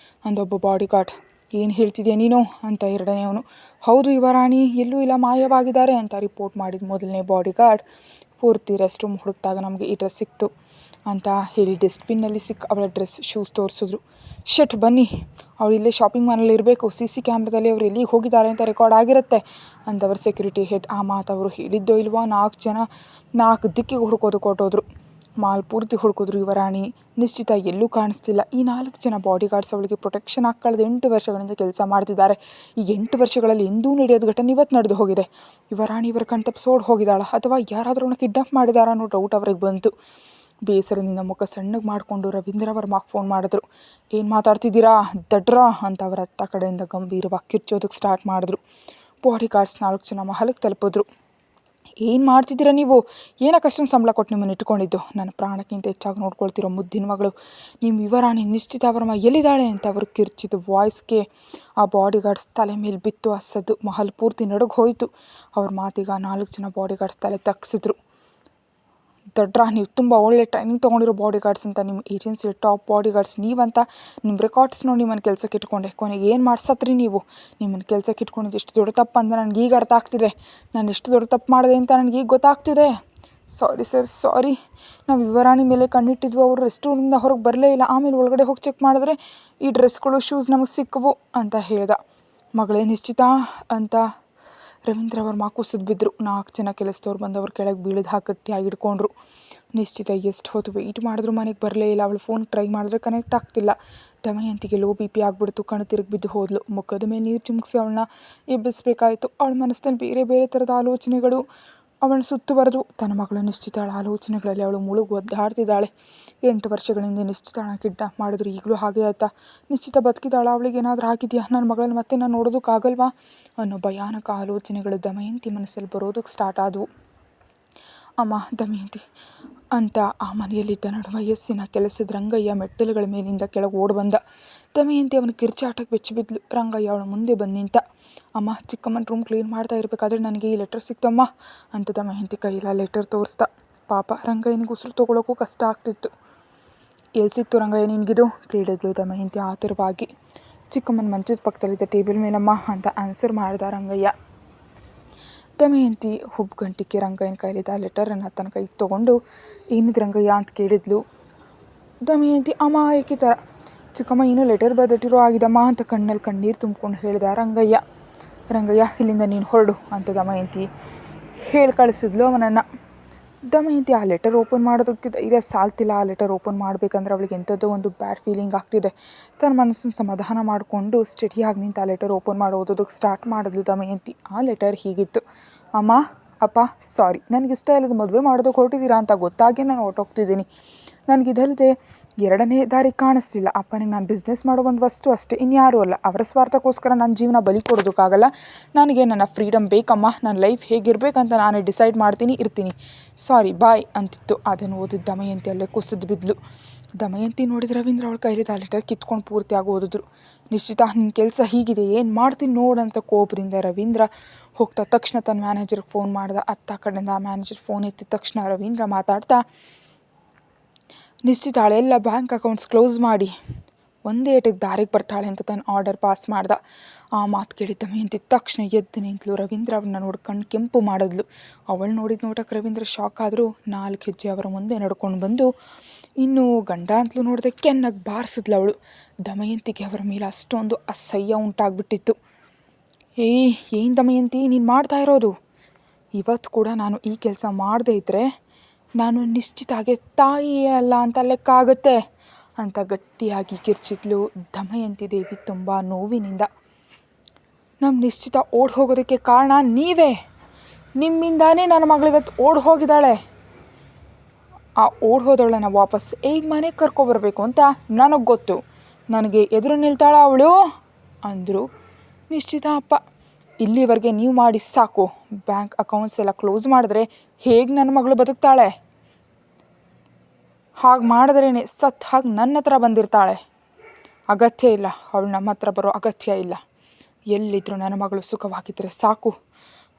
ಅಂದೊಬ್ಬ ಬಾಡಿ ಗಾರ್ಡ್. ಏನು ಹೇಳ್ತಿದ್ಯಾ ನೀನು ಅಂತ ಎರಡನೇವನು. ಹೌದು ಯುವರಾಣಿ ಎಲ್ಲೂ ಇಲ್ಲ, ಮಾಯವಾಗಿದ್ದಾರೆ ಅಂತ ರಿಪೋರ್ಟ್ ಮಾಡಿದ ಮೊದಲನೇ ಬಾಡಿ ಗಾರ್ಡ್. ಪೂರ್ತಿ ರೆಸ್ಟ್ ರೂಮ್ ಹುಡುಕಿದಾಗ ನಮಗೆ ಈ ಡ್ರೆಸ್ ಸಿಕ್ತು ಅಂತ ಹೇಳಿ ಡಸ್ಟ್ಬಿನ್ನಲ್ಲಿ ಅವಳ ಡ್ರೆಸ್ ಶೂಸ್ ತೋರಿಸಿದ್ರು. ಶಟ್, ಬನ್ನಿ, ಅವಳು ಇಲ್ಲೇ ಶಾಪಿಂಗ್ ಮಾಲಲ್ಲಿ ಇರಬೇಕು, CC ಕ್ಯಾಮ್ರಾದಲ್ಲಿ ಅವ್ರು ಎಲ್ಲಿಗೆ ಹೋಗಿದ್ದಾರೆ ಅಂತ ರೆಕಾರ್ಡ್ ಆಗಿರುತ್ತೆ ಅಂದವರು ಸೆಕ್ಯೂರಿಟಿ ಹೆಡ್. ಆ ಮಾತು ಅವರು ಹೇಳಿದ್ದೋ ಇಲ್ವೋ 4 ಜನ 4 ದಿಕ್ಕಿಗೆ ಹುಡುಕೋದು ಕೊಟ್ಟೋದ್ರು. ಮಾಲ್ ಪೂರ್ತಿ ಹುಡುಕಿದ್ರು. ಯುವರಾಣಿ ನಿಶ್ಚಿತ ಎಲ್ಲೂ ಕಾಣಿಸ್ತಿಲ್ಲ. ಈ 4 ಜನ ಬಾಡಿ ಗಾರ್ಡ್ಸ್ ಅವಳಿಗೆ ಪ್ರೊಟೆಕ್ಷನ್ ಆಗಿ ಕಳೆದ 8 ವರ್ಷಗಳಿಂದ ಕೆಲಸ ಮಾಡ್ತಿದ್ದಾರೆ. ಈ 8 ವರ್ಷಗಳಲ್ಲಿ ಎಂದೂ ನಡೆಯೋದು ಘಟನೆ ಇವತ್ತು ನಡೆದು ಹೋಗಿದೆ. ಯುವರಾಣಿ ಇವರ ಕಣ್ತಪ್ಪಿಸೋಡು ಹೋಗಿದ್ದಾಳ ಅಥವಾ ಯಾರಾದರೂ ಅವನ್ನ ಕಿಡ್ನಾಪ್ ಮಾಡಿದಾರ ಅನ್ನೋ ಡೌಟ್ ಅವ್ರಿಗೆ ಬಂತು. ಬೇಸರದಿಂದ ಮುಖ ಸಣ್ಣಗೆ ಮಾಡಿಕೊಂಡು ರವೀಂದ್ರ ವರ್ಮಾಗೆ ಫೋನ್ ಮಾಡಿದ್ರು. ಏನು ಮಾತಾಡ್ತಿದ್ದೀರಾ ದಡ್ರ ಅಂತ ಅವರ ಅತ್ತ ಕಡೆಯಿಂದ ಗಂಭೀರವಾಗಿ ಕಿರ್ಚೋದಕ್ಕೆ ಸ್ಟಾರ್ಟ್ ಮಾಡಿದ್ರು. ಬಾಡಿ ಗಾರ್ಡ್ಸ್ 4 ಜನ ಮಹಲಿಗೆ ತಲುಪಿದ್ರು. ಏನು ಮಾಡ್ತಿದ್ದೀರಾ ನೀವು? ಏನಕ್ಕೆ ಅಷ್ಟೊಂದು ಸಂಬಳ ಕೊಟ್ಟು ನಿಮ್ಮನ್ನು ಇಟ್ಕೊಂಡಿದ್ದು? ನನ್ನ ಪ್ರಾಣಕ್ಕಿಂತ ಹೆಚ್ಚಾಗಿ ನೋಡ್ಕೊಳ್ತಿರೋ ಮುದ್ದಿನ ಮಗಳು ನಿಮ್ಮ ಯುವರಾಣಿ ನಿಶ್ಚಿತ ವರ್ಮ ಎಲ್ಲಿದ್ದಾಳೆ ಅಂತ ಅವರು ಕಿರ್ಚಿದ ವಾಯ್ಸ್ಗೆ ಆ ಬಾಡಿ ಗಾರ್ಡ್ಸ್ ತಲೆ ಮೇಲೆ ಬಿತ್ತು. ಆ ಸದ್ದು ಮಹಲ್ ಪೂರ್ತಿ ನಡುಗೆ ಹೋಯಿತು. ಅವ್ರ ಮಾತಿಗೆ 4 ಜನ ಬಾಡಿ ಗಾರ್ಡ್ಸ್ ತಲೆ ತಗ್ಸಿದ್ರು. ದಡ್ರ, ನೀವು ತುಂಬ ಒಳ್ಳೆ ಟ್ರೈನಿಂಗ್ ತೊಗೊಂಡಿರೋ ಬಾಡಿ ಗಾರ್ಡ್ಸ್ ಅಂತ, ನಿಮ್ಮ ಏಜೆನ್ಸಿ ಟಾಪ್ ಬಾಡಿ ಗಾರ್ಡ್ಸ್ ನೀವಂತ ನಿಮ್ಮ ರೆಕಾರ್ಡ್ಸ್ ನೋಡಿ ನಿಮ್ಮನ್ನು ಕೆಲಸಕ್ಕೆ ಇಟ್ಕೊಂಡೆ. ಕೊನೆಗೆ ಏನು ಮಾಡ್ಸತ್ರಿ ನೀವು? ನಿಮ್ಮನ್ನು ಕೆಲಸಕ್ಕೆ ಇಟ್ಕೊಂಡಿದ್ದು ಎಷ್ಟು ದೊಡ್ಡ ತಪ್ಪು ಅಂತ ನನಗೆ ಈಗ ಅರ್ಥ ಆಗ್ತಿದೆ. ನಾನು ಎಷ್ಟು ದೊಡ್ಡ ತಪ್ಪು ಮಾಡಿದೆ ಅಂತ ನನಗೆ ಈಗ ಗೊತ್ತಾಗ್ತಿದೆ. ಸಾರಿ ಸರ್, ಸಾರಿ. ನಾವು ಯುವರಾಣಿ ಮೇಲೆ ಕಣ್ಣಿಟ್ಟಿದ್ವು. ಅವರು ರೆಸ್ಟ್ ರೂಮಿಂದ ಹೊರಗೆ ಬರಲೇ ಇಲ್ಲ. ಆಮೇಲೆ ಒಳಗಡೆ ಹೋಗಿ ಚೆಕ್ ಮಾಡಿದ್ರೆ ಈ ಡ್ರೆಸ್ಗಳು ಶೂಸ್ ನಮಗೆ ಸಿಕ್ಕವು ಅಂತ ಹೇಳ್ದ. ಮಗಳೇ ನಿಶ್ಚಿತ ಅಂತ ರವೀಂದ್ರ ವರ್ಮ ಕುಸಿದು ಬಿದ್ದರು. 4 ಜನ ಕೆಲಸದವ್ರು ಬಂದವ್ರು ಕೆಳಗೆ ಬೀಳಿದು ಗಟ್ಟಿಯಾಗಿ ಹಿಡ್ಕೊಂಡ್ರು. ನಿಶ್ಚಿತ ಎಷ್ಟು ಹೊತ್ತು ವೆಯ್ಟ್ ಮಾಡಿದ್ರು ಮನೆಗೆ ಬರಲೇ ಇಲ್ಲ. ಅವಳು ಫೋನ್ ಟ್ರೈ ಮಾಡಿದ್ರೆ ಕನೆಕ್ಟ್ ಆಗ್ತಿಲ್ಲ. ದಮಯಂತಿಗೆ ಲೋ BP ಆಗಿಬಿಡ್ತು. ಕಣ್ಣು ತಿರುಗಿ ಬಿದ್ದು ಹೋದ್ಲು. ಮುಖದ ಮೇಲೆ ನೀರು ಚಿಮುಕಿಸಿ ಅವಳನ್ನ ಎಬ್ಬಿಸಬೇಕಾಯಿತು. ಅವಳ ಮನಸ್ಸಿನಲ್ಲಿ ಬೇರೆ ಬೇರೆ ಥರದ ಆಲೋಚನೆಗಳು ಅವಳನ್ನ ಸುತ್ತುವರೆದು. ತನ್ನ ಮಗಳು ನಿಶ್ಚಿತಾಳ ಆಲೋಚನೆಗಳಲ್ಲಿ ಅವಳು ಮುಳುಗು ಒದ್ದಾಡ್ತಿದ್ದಾಳೆ. 8 ವರ್ಷಗಳಿಂದ ನಿಶ್ಚಿತಾಳ ಕಿಡ್ನಾಪ್ ಮಾಡಿದ್ರು. ಈಗಲೂ ಹಾಗೆ ಆಯ್ತಾ? ನಿಶ್ಚಿತ ಬದುಕಿದಾಳ? ಅವಳಿಗೆ ಏನಾದರೂ ಆಗಿದೆಯಾ? ನನ್ನ ಮಗಳನ್ನ ಮತ್ತೆ ನಾನು ನೋಡೋದಕ್ಕಾಗಲ್ವಾ ಅನ್ನೋ ಭಯಾನಕ ಆಲೋಚನೆಗಳು ದಮಯಂತಿ ಮನಸ್ಸಲ್ಲಿ ಬರೋದಕ್ಕೆ ಸ್ಟಾರ್ಟ್ ಆದವು. ಅಮ್ಮ, ದಮಯಂತಿ ಅಂತ ಆ ಮನೆಯಲ್ಲಿದ್ದ ನಡುವಯಸ್ಸಿನ ಕೆಲಸದ ರಂಗಯ್ಯ ಮೆಟ್ಟಲುಗಳ ಮೇಲಿಂದ ಕೆಳಗೆ ಓಡಿ ಬಂದ. ದಮಯಂತಿ ಅವನ ಕಿರ್ಚಾಟಕ್ಕೆ ಬೆಚ್ಚಿಬಿದ್ಲು. ರಂಗಯ್ಯ ಅವಳ ಮುಂದೆ ಬಂದು ನಿಂತ. ಅಮ್ಮ, ಚಿಕ್ಕಮ್ಮನ ರೂಮ್ ಕ್ಲೀನ್ ಮಾಡ್ತಾ ಇರಬೇಕಾದ್ರೆ ನನಗೆ ಈ ಲೆಟರ್ ಸಿಕ್ತಮ್ಮ ಅಂತ ದಮಯಂತಿ ಕೈಯಲ್ಲಿ ಆ ಲೆಟರ್ ತೋರಿಸ್ದ. ಪಾಪ ರಂಗಯ್ಯನಿಗೆ ಉಸಿರು ತೊಗೊಳೋಕ್ಕೂ ಕಷ್ಟ ಆಗ್ತಿತ್ತು. ಎಲ್ಲಿ ಸಿಕ್ತು ರಂಗಯ್ಯ ನಿನಗಿದು ಕೇಳಿದ್ಲು ದಮಯಂತಿ ಆತುರವಾಗಿ. ಚಿಕ್ಕಮ್ಮನ ಮಂಚದ ಪಕ್ಕದಲ್ಲಿದ್ದ ಟೇಬಲ್ ಮೇಲಮ್ಮ ಅಂತ ಆನ್ಸರ್ ಮಾಡ್ದ ರಂಗಯ್ಯ. ದಮಯಂತಿ ಹುಬ್ಬುಗಂಟಿಕೆ ರಂಗಯ್ಯನ ಕೈಲಿದ್ದ ಆ ಲೆಟರನ್ನು ತನ್ನ ಕೈಗೆ ತೊಗೊಂಡು ಏನಿದು ರಂಗಯ್ಯ ಅಂತ ಕೇಳಿದ್ಲು. ದಮಯಂತಿ ಅಮಾಯಕಿ ಥರ, ಚಿಕ್ಕಮ್ಮ ಏನೋ ಲೆಟರ್ ಬರೆದಿಟ್ಟಿರೋ ಆಗಿದಮ್ಮ ಅಂತ ಕಣ್ಣಲ್ಲಿ ಕಣ್ಣೀರು ತುಂಬ್ಕೊಂಡು ಹೇಳ್ದ ರಂಗಯ್ಯ. ರಂಗಯ್ಯ, ಇಲ್ಲಿಂದ ನೀನು ಹೊರಡು ಅಂತ ದಮಯಂತಿ ಹೇಳಿ ಕಳಿಸಿದ್ಲು ಅವನನ್ನು. ದಮಯಂತಿ ಆ ಲೆಟರ್ ಓಪನ್ ಮಾಡೋದಕ್ಕೆ ಧೈರ್ಯ ಸಾಲ್ತಿಲ್ಲ. ಆ ಲೆಟರ್ ಓಪನ್ ಮಾಡಬೇಕಂದ್ರೆ ಅವಳಿಗೆ ಎಂಥದ್ದೋ ಒಂದು ಬ್ಯಾಡ್ ಫೀಲಿಂಗ್ ಆಗ್ತಿದೆ. ತನ್ನ ಮನಸ್ಸನ್ನು ಸಮಾಧಾನ ಮಾಡಿಕೊಂಡು ಸ್ಟಡಿಯಾಗಿ ನಿಂತು ಆ ಲೆಟರ್ ಓಪನ್ ಮಾಡಿ ಓದೋದಕ್ಕೆ ಸ್ಟಾರ್ಟ್ ಮಾಡಿದ್ಲು ದಮಯಂತಿ. ಆ ಲೆಟರ್ ಹೀಗಿತ್ತು. ಅಮ್ಮ, ಅಪ್ಪ, ಸಾರಿ, ನನಗಿಷ್ಟ ಇಲ್ಲದ ಮದುವೆ ಮಾಡೋದಕ್ಕೆ ಹೊರಟಿದ್ದೀರಾ ಅಂತ ಗೊತ್ತಾಗಿ ನಾನು ಹೊರಟೋಗ್ತಿದ್ದೀನಿ. ನನಗಿದಲ್ಲದೆ ಎರಡನೇ ದಾರಿ ಕಾಣಿಸ್ತಿಲ್ಲ. ಅಪ್ಪನಿಗೆ ನಾನು ಬಿಸ್ನೆಸ್ ಮಾಡೋ ಒಂದು ವಸ್ತು ಅಷ್ಟೇ, ಇನ್ಯಾರೂ ಅಲ್ಲ. ಅವರ ಸ್ವಾರ್ಥಕ್ಕೋಸ್ಕರ ನನ್ನ ಜೀವನ ಬಲಿ ಕೊಡೋದಕ್ಕಾಗಲ್ಲ. ನನಗೆ ನನ್ನ ಫ್ರೀಡಮ್ ಬೇಕಮ್ಮ, ನನ್ನ ಲೈಫ್ ಹೇಗಿರಬೇಕಂತ ನಾನೇ ಡಿಸೈಡ್ ಮಾಡ್ತೀನಿ, ಇರ್ತೀನಿ, ಸಾರಿ ಬಾಯ್ ಅಂತಿತ್ತು. ಅದನ್ನು ಓದಿದ ದಮಯಂತಿ ಅಲ್ಲೇ ಕುಸಿದು ಬಿದ್ಲು. ದಮಯಂತಿ ನೋಡಿದ ರವೀಂದ್ರ ಅವಳ ಕೈಲಿ ತಾಲಿಟ ಕಿತ್ಕೊಂಡು ಪೂರ್ತಿಯಾಗಿ ಓದಿದ್ರು. ನಿಶ್ಚಿತ, ನಿನ್ನ ಕೆಲಸ ಹೀಗಿದೆ, ಏನು ಮಾಡ್ತೀನಿ ನೋಡಂತ ಕೋಪದಿಂದ ರವೀಂದ್ರ ಹೋಗ್ತಾ ತಕ್ಷಣ ತನ್ನ ಮ್ಯಾನೇಜರ್ಗೆ ಫೋನ್ ಮಾಡ್ದ. ಅತ್ತ ಕಡೆಯಿಂದ ಆ ಮ್ಯಾನೇಜರ್ ಫೋನ್ ಎತ್ತಿದ ತಕ್ಷಣ ರವೀಂದ್ರ ಮಾತಾಡ್ತಾ, ನಿಶ್ಚಿತಾಳೆ ಎಲ್ಲ ಬ್ಯಾಂಕ್ ಅಕೌಂಟ್ಸ್ ಕ್ಲೋಸ್ ಮಾಡಿ ಒಂದೇ ಏಟಿಗೆ ದಾರಿಗೆ ಬರ್ತಾಳೆ ಅಂತ ತನ್ನ ಆರ್ಡರ್ ಪಾಸ್ ಮಾಡ್ದ. ಆ ಮಾತು ಕೇಳಿದ ದಮಯಂತಿ ತಕ್ಷಣ ಎದ್ದು ನಿಂತಲು. ರವೀಂದ್ರ ಅವ್ರನ್ನ ನೋಡ್ಕೊಂಡು ಕೆಂಪು ಮಾಡಿದ್ಲು. ಅವಳು ನೋಡಿದ ನೋಟಕ್ಕೆ ರವೀಂದ್ರ ಶಾಕ್ ಆದರೂ 4 ಹೆಜ್ಜೆ ಅವರ ಮುಂದೆ ನಡ್ಕೊಂಡು ಬಂದು ಇನ್ನು ಗಂಡ ಅಂತಲೂ ನೋಡಿದೆ ಕೆನ್ನಾಗಿ ಬಾರಿಸಿದ್ಲು ಅವಳು. ದಮಯಂತಿಗೆ ಅವರ ಮೇಲೆ ಅಷ್ಟೊಂದು ಅಸಹ್ಯ ಉಂಟಾಗ್ಬಿಟ್ಟಿತ್ತು. ಏನು ದಮಯಂತಿ ನೀನು ಮಾಡ್ತಾ ಇರೋದು? ಇವತ್ತು ಕೂಡ ನಾನು ಈ ಕೆಲಸ ಮಾಡದೇ ಇದ್ದರೆ ನಾನು ನಿಶ್ಚಿತಾಗೆ ತಾಯಿಯೇ ಅಲ್ಲ ಅಂತ ಲೆಕ್ಕ ಆಗುತ್ತೆ ಅಂತ ಗಟ್ಟಿಯಾಗಿ ಕಿರ್ಚಿದ್ಲು ದಮಯಂತಿ ದೇವಿ ತುಂಬ ನೋವಿನಿಂದ. ನಮ್ಮ ನಿಶ್ಚಿತ ಓಡಿ ಹೋಗೋದಕ್ಕೆ ಕಾರಣ ನೀವೇ. ನಿಮ್ಮಿಂದಾನೇ ನನ್ನ ಮಗಳು ಇವತ್ತು ಓಡಿ ಹೋಗಿದ್ದಾಳೆ. ಆ ಓಡಿ ಹೋದವಳನ್ನು ವಾಪಸ್ ಈಗ ಮನೆಗೆ ಕರ್ಕೊಬರ್ಬೇಕು ಅಂತ ನನಗೆ ಗೊತ್ತು. ನನಗೆ ಎದುರು ನಿಲ್ತಾಳ ಅವಳು ಅಂದರು ನಿಶ್ಚಿತ ಅಪ್ಪ. ಇಲ್ಲಿವರೆಗೆ ನೀವು ಮಾಡಿ ಸಾಕು. ಬ್ಯಾಂಕ್ ಅಕೌಂಟ್ಸ್ ಎಲ್ಲ ಕ್ಲೋಸ್ ಮಾಡಿದ್ರೆ ಹೇಗೆ ನನ್ನ ಮಗಳು ಬದುಕ್ತಾಳೆ? ಹಾಗೆ ಮಾಡಿದ್ರೇ ಹಾಗೆ ನನ್ನ ಹತ್ರ ಬಂದಿರ್ತಾಳೆ. ಅಗತ್ಯ ಇಲ್ಲ, ಅವಳು ನಮ್ಮ ಹತ್ರ ಬರೋ ಅಗತ್ಯ ಇಲ್ಲ. ಎಲ್ಲಿದ್ದರೂ ನನ್ನ ಮಗಳು ಸುಖವಾಗಿದ್ದರೆ ಸಾಕು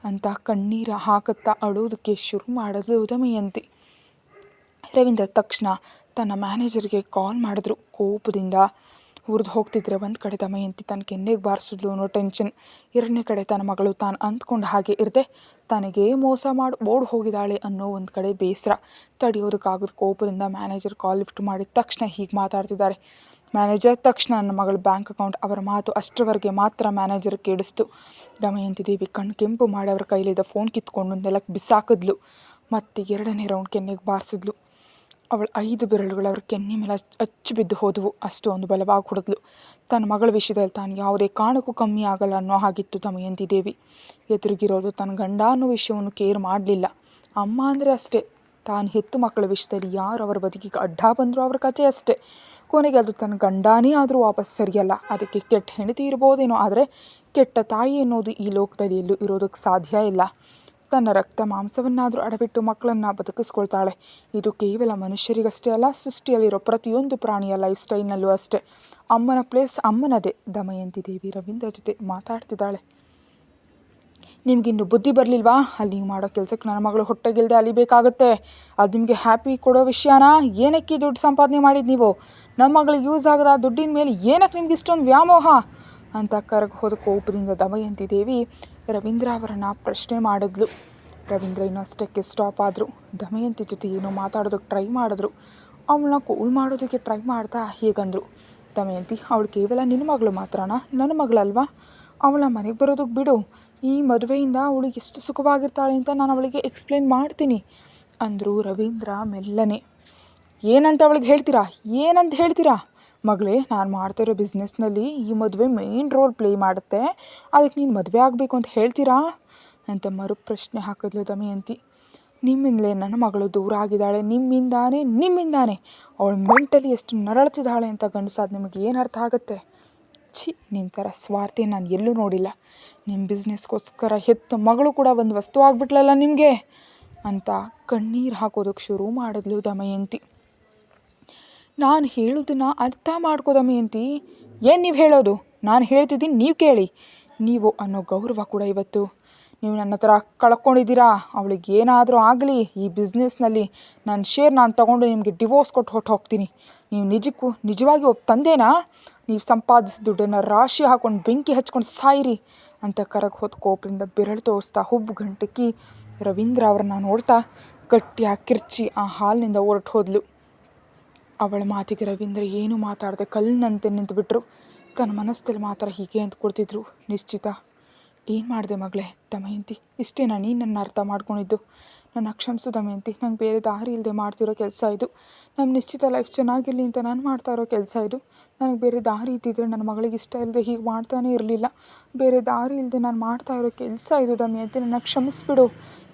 ಅಂತ ಕಣ್ಣೀರು ಹಾಕುತ್ತಾ ಅಳೋದಕ್ಕೆ ಶುರು ಮಾಡಿದ್ಲು ದಮಯಂತಿ. ರವೀಂದ್ರ ತಕ್ಷಣ ತನ್ನ ಮ್ಯಾನೇಜರ್ಗೆ ಕಾಲ್ ಮಾಡಿದ್ರು. ಕೋಪದಿಂದ ಉರಿದು ಹೋಗ್ತಿದ್ರೆ ಒಂದು ಕಡೆ ದಮಯಂತಿ ತನ್ನ ಕೆನ್ನೆಗೆ ಬಾರಿಸಿದ್ಲು ಅನ್ನೋ ಟೆನ್ಷನ್, ಎರಡನೇ ಕಡೆ ತನ್ನ ಮಗಳು ತಾನು ಅಂದ್ಕೊಂಡು ಹಾಗೆ ಇರದೆ ತನಗೇ ಮೋಸ ಮಾಡಿ ಓಡಿ ಹೋಗಿದ್ದಾಳೆ ಅನ್ನೋ ಒಂದು ಕಡೆ ಬೇಸರ. ತಡೆಯೋದಕ್ಕಾಗೋದು ಕೋಪದಿಂದ ಮ್ಯಾನೇಜರ್ ಕಾಲ್ ಲಿಫ್ಟ್ ಮಾಡಿದ ತಕ್ಷಣ ಹೀಗೆ ಮಾತಾಡ್ತಿದ್ದಾರೆ. ಮ್ಯಾನೇಜರ್ ತಕ್ಷಣ ನನ್ನ ಮಗಳ ಬ್ಯಾಂಕ್ ಅಕೌಂಟ್. ಅವರ ಮಾತು ಅಷ್ಟರವರೆಗೆ ಮಾತ್ರ ಮ್ಯಾನೇಜರ್ ಕೇಳಿಸ್ತು. ದಮಯಂತಿ ದೇವಿ ಕಣ್ಣು ಕೆಂಪು ಮಾಡಿ ಅವರ ಕೈಲಿದ್ದ ಫೋನ್ ಕಿತ್ಕೊಂಡು ನೆಲಕ್ಕೆ ಬಿಸಾಕಿದ್ಲು. ಮತ್ತು ಎರಡನೇ ರೌಂಡ್ ಕೆನ್ನೆಗೆ ಬಾರಿಸಿದ್ಲು. ಅವಳ 5 ಬೆರಳುಗಳು ಅವ್ರ ಕೆನ್ನೆ ಮೇಲೆ ಅಚ್ಚು ಬಿದ್ದು ಹೋದವು. ಅಷ್ಟೊಂದು ಬಲವಾಗಿ ಹೊಡೆದ್ಲು. ತನ್ನ ಮಗಳ ವಿಷಯದಲ್ಲಿ ತಾನು ಯಾವುದೇ ಕಾರಣಕ್ಕೂ ಕಮ್ಮಿ ಆಗಲ್ಲ ಅನ್ನೋ ಹಾಗಿತ್ತು ದಮಯಂತಿ ದೇವಿ. ಎದುರಿಗಿರೋದು ತನ್ನ ಗಂಡ ಅನ್ನೋ ವಿಷಯವನ್ನು ಕೇರ್ ಮಾಡಲಿಲ್ಲ. ಅಮ್ಮ ಅಂದರೆ ಅಷ್ಟೇ. ತಾನು ಹೆತ್ತು ಮಕ್ಕಳ ವಿಷಯದಲ್ಲಿ ಯಾರು ಅವರ ಬದುಕಿಗೆ ಅಡ್ಡ ಬಂದರೂ ಅವ್ರ ಕಥೆ ಅಷ್ಟೇ. ಕೊನೆಗೆ ಅದು ತನ್ನ ಗಂಡನೇ ಆದರೂ ವಾಪಸ್ ಸರಿಯಲ್ಲ. ಅದಕ್ಕೆ ಕೆಟ್ಟ ಹೆಂಡತಿ ಇರ್ಬೋದೇನೋ, ಆದರೆ ಕೆಟ್ಟ ತಾಯಿ ಅನ್ನೋದು ಈ ಲೋಕದಲ್ಲಿ ಎಲ್ಲೂ ಇರೋದಕ್ಕೆ ಸಾಧ್ಯ ಇಲ್ಲ. ತನ್ನ ರಕ್ತ ಮಾಂಸವನ್ನಾದರೂ ಅಡವಿಟ್ಟು ಮಕ್ಕಳನ್ನು ಬದುಕಿಸ್ಕೊಳ್ತಾಳೆ. ಇದು ಕೇವಲ ಮನುಷ್ಯರಿಗಷ್ಟೇ ಅಲ್ಲ, ಸೃಷ್ಟಿಯಲ್ಲಿರೋ ಪ್ರತಿಯೊಂದು ಪ್ರಾಣಿಯ ಲೈಫ್ ಸ್ಟೈಲ್ನಲ್ಲೂ ಅಷ್ಟೇ. ಅಮ್ಮನ ಪ್ಲೇಸ್ ಅಮ್ಮನದೇ. ದಮಯಂತಿ ದೇವಿ ರವೀಂದ್ರ ಜೊತೆ ಮಾತಾಡ್ತಿದ್ದಾಳೆ. ನಿಮಗಿನ್ನು ಬುದ್ಧಿ ಬರಲಿಲ್ವಾ? ಅಲ್ಲಿ ನೀವು ಮಾಡೋ ಕೆಲಸಕ್ಕೆ ನನ್ನ ಮಗಳು ಹೊಟ್ಟೆಗಿಲ್ದೆ ಅಲಿಬೇಕಾಗುತ್ತೆ. ಅದು ನಿಮಗೆ ಹ್ಯಾಪಿ ಕೊಡೋ ವಿಷಯನಾ? ಏನಕ್ಕೆ ದುಡ್ಡು ಸಂಪಾದನೆ ಮಾಡಿದ್ದು ನೀವು? ನಮ್ಮ ಮಗಳಿಗೆ ಯೂಸ್ ಆಗದ ದುಡ್ಡಿನ ಮೇಲೆ ಏನಕ್ಕೆ ನಿಮ್ಗೆ ಇಷ್ಟೊಂದು ವ್ಯಾಮೋಹ ಅಂತ ಕರಗಿ ಹೋದ ಕೋಪದಿಂದ ದಮಯಂತಿ ದೇವಿ ರವೀಂದ್ರ ಅವರನ್ನು ಪ್ರಶ್ನೆ ಮಾಡಿದ್ಲು. ರವೀಂದ್ರ ಇನ್ನಷ್ಟಕ್ಕೆ ಸ್ಟಾಪ್ ಆದರು. ದಮಯಂತಿ ಜೊತೆ ಏನೋ ಮಾತಾಡೋದಕ್ಕೆ ಟ್ರೈ ಮಾಡಿದ್ರು. ಅವಳನ್ನ ಕೂಲ್ ಮಾಡೋದಕ್ಕೆ ಟ್ರೈ ಮಾಡ್ತಾ ಹೇಗಂದರು, ದಮಯಂತಿ ಅವಳು ಕೇವಲ ನಿನ್ನ ಮಗಳು ಮಾತ್ರನಾ? ನನ್ನ ಮಗಳಲ್ವಾ? ಅವಳ ಮನೆಗೆ ಬರೋದಕ್ಕೆ ಬಿಡು. ಈ ಮದುವೆಯಿಂದ ಅವಳು ಎಷ್ಟು ಸುಖವಾಗಿರ್ತಾಳೆ ಅಂತ ನಾನು ಅವಳಿಗೆ ಎಕ್ಸ್ಪ್ಲೇನ್ ಮಾಡ್ತೀನಿ ಅಂದರು ರವೀಂದ್ರ ಮೆಲ್ಲನೆ. ಏನಂತ ಅವಳಿಗೆ ಹೇಳ್ತೀರಾ? ಏನಂತ ಹೇಳ್ತೀರಾ? ಮಗಳೇ, ನಾನು ಮಾಡ್ತಿರೋ ಬಿಸ್ನೆಸ್ನಲ್ಲಿ ಈ ಮದುವೆ ಮೇನ್ ರೋಲ್ ಪ್ಲೇ ಮಾಡುತ್ತೆ. ಅದಕ್ಕೆ ನೀನು ಮದುವೆ ಆಗಬೇಕು ಅಂತ ಹೇಳ್ತೀರಾ ಅಂತ ಮರು ಪ್ರಶ್ನೆ ಹಾಕಿದ್ಲು ದಮಯಂತಿ. ನಿಮ್ಮಿಂದಲೇ ನನ್ನ ಮಗಳು ದೂರ ಆಗಿದ್ದಾಳೆ. ನಿಮ್ಮಿಂದಾನೇ ಅವಳು ಮೆಂಟಲಿ ಎಷ್ಟು ನರಳ್ತಿದ್ದಾಳೆ ಅಂತ ಗಂಡಸಾದ ನಿಮಗೆ ಏನು ಅರ್ಥ ಆಗುತ್ತೆ? ನಿಮ್ಮ ಥರ ಸ್ವಾರ್ಥಿ ನಾನು ಎಲ್ಲೂ ನೋಡಿಲ್ಲ. ನಿಮ್ಮ ಬಿಸ್ನೆಸ್ಗೋಸ್ಕರ ಹೆತ್ತ ಮಗಳು ಕೂಡ ಒಂದು ವಸ್ತು ಆಗಿಬಿಟ್ಲಲ್ಲ ನಿಮಗೆ ಅಂತ ಕಣ್ಣೀರು ಹಾಕೋದಕ್ಕೆ ಶುರು ಮಾಡಿದ್ಲು ದಮಯಂತಿ. ನಾನು ಹೇಳೋದನ್ನು ಅರ್ಥ ಮಾಡ್ಕೋ ದಮಯಂತಿ. ಏನು ನೀವು ಹೇಳೋದು? ನಾನು ಹೇಳ್ತಿದ್ದೀನಿ, ನೀವು ಕೇಳಿ. ನೀವು ಅನ್ನೋ ಗೌರವ ಕೂಡ ಇವತ್ತು ನೀವು ನನ್ನ ಹತ್ರ ಕಳ್ಕೊಂಡಿದ್ದೀರಾ. ಅವಳಿಗೆ ಏನಾದರೂ ಆಗಲಿ ಈ ಬಿಸ್ನೆಸ್ನಲ್ಲಿ ನನ್ನ ಶೇರ್ ನಾನು ತೊಗೊಂಡು ನಿಮಗೆ ಡಿವೋರ್ಸ್ ಕೊಟ್ಟು ಹೋಗ್ತೀನಿ. ನೀವು ನಿಜವಾಗಿ ಒಬ್ಬ ತಂದೆನಾ? ನೀವು ಸಂಪಾದಿಸಿದ ದುಡ್ಡನ್ನು ರಾಶಿ ಹಾಕ್ಕೊಂಡು ಬೆಂಕಿ ಹಚ್ಕೊಂಡು ಸಾಯಿರಿ ಅಂತ ಕರಗಿ ಹೋದ ಕೋಪದಿಂದ ಬೆರಳು ತೋರಿಸ್ತಾ ಹುಬ್ಬು ಗಂಟಕಿ ರವೀಂದ್ರ ಅವ್ರನ್ನ ನೋಡ್ತಾ ಗಟ್ಟಿಯಾಗಿ ಕಿರ್ಚಿ ಆ ಹಾಲಿನಿಂದ ಹೊರಟು ಹೋದ್ಲು. ಅವಳ ಮಾತಿಗೆ ರವೀಂದ್ರ ಏನು ಮಾತಾಡದೆ ಕಲ್ಲಿನಂತೆ ನಿಂತುಬಿಟ್ರು. ತನ್ನ ಮನಸ್ಸಲ್ಲಿ ಮಾತ್ರ ಹೀಗೆ ಅಂತ ಕೊಡ್ತಿದ್ರು. ನಿಶ್ಚಿತ, ಏನು ಮಾಡಿದೆ ಮಗಳೇ? ದಮಯಂತಿ, ಇಷ್ಟೇನಾ ನೀನು ನನ್ನ ಅರ್ಥ ಮಾಡ್ಕೊಂಡಿದ್ದು? ನನ್ನ ಕ್ಷಮಿಸು ದಮಯಂತಿ. ನಂಗೆ ಬೇರೆ ದಾರಿ ಇಲ್ಲದೆ ಮಾಡ್ತಿರೋ ಕೆಲಸ ಇದು. ನಮ್ಮ ನಿಶ್ಚಿತ ಲೈಫ್ ಚೆನ್ನಾಗಿರಲಿ ಅಂತ ನಾನು ಮಾಡ್ತಾ ಇರೋ ಕೆಲಸ ಇದು. ನನಗೆ ಬೇರೆ ದಾರಿ ಇದ್ದಿದ್ರೆ ನನ್ನ ಮಗಳಿಗೆ ಇಷ್ಟ ಇಲ್ಲದೆ ಹೀಗೆ ಮಾಡ್ತಾನೇ ಇರಲಿಲ್ಲ. ಬೇರೆ ದಾರಿ ಇಲ್ಲದೆ ನಾನು ಮಾಡ್ತಾ ಇರೋ ಕೆಲಸ ಇದು ದಮಯಂತಿ, ನನ್ನ ಕ್ಷಮಿಸ್ಬಿಡು